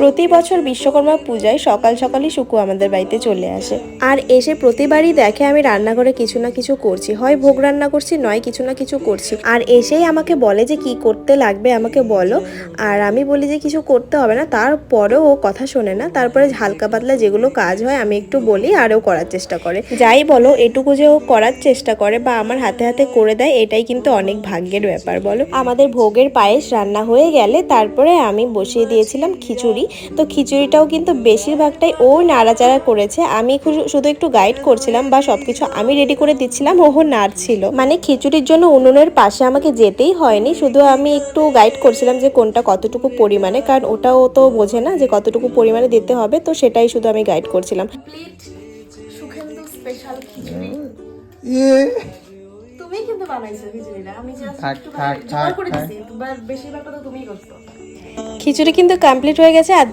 প্রতি বছর বিশ্বকর্মা পূজায় সকাল সকালই শুকু আমাদের বাড়িতে চলে আসে আর এসে প্রতিবারই দেখে আমি রান্নাঘরে কিছু না কিছু করছি, হয় ভোগ রান্না করছি নয় কিছু না কিছু করছি। আর এসেই আমাকে বলে যে কি করতে লাগবে আমাকে বলো। আর আমি বলি যে কিছু করতে হবে না, তারপরেও ও কথা শোনে না। তারপরে হালকা পাতলা যেগুলো কাজ হয় আমি একটু বলি আর ও করার চেষ্টা করে। যাই বলো, এটুকু যে ও করার চেষ্টা করে বা আমার হাতে হাতে করে দেয়, এটাই কিন্তু অনেক ভাগ্যের ব্যাপার বলো। আমাদের ভোগের পায়েস রান্না হয়ে গেলে তারপরে আমি বসিয়ে দিয়েছিলাম খিচুড়ি। তো খিচুড়িটাও কিন্তু বেশিরভাগটাই ও নাড়াচাড়া করেছে, আমি শুধু একটু গাইড করছিলাম বা সবকিছু আমি রেডি করে দিচ্ছিলাম, ও নাড়ছিল। মানে খিচুড়ির জন্য উনুনের পাশে আমাকে যেতেই হয়নি, শুধু আমি একটু গাইড করছিলাম যে কোনটা কতটুকু পরিমাণে, কারণ ওটাও তো বোঝে না যে কতটুকু পরিমাণে দিতে হবে, তো সেটাই শুধু আমি গাইড করছিলাম। সুখেন্দু স্পেশাল খিচুড়ি তুমি কিন্তু বানাইছো খিচুড়িটা, আমি জাস্ট একটু জোগাড় করে দিছি, বেশিরভাগটা তো তুমিই করছো। খিচুড়ি কিন্তু কমপ্লিট হয়ে গেছে আর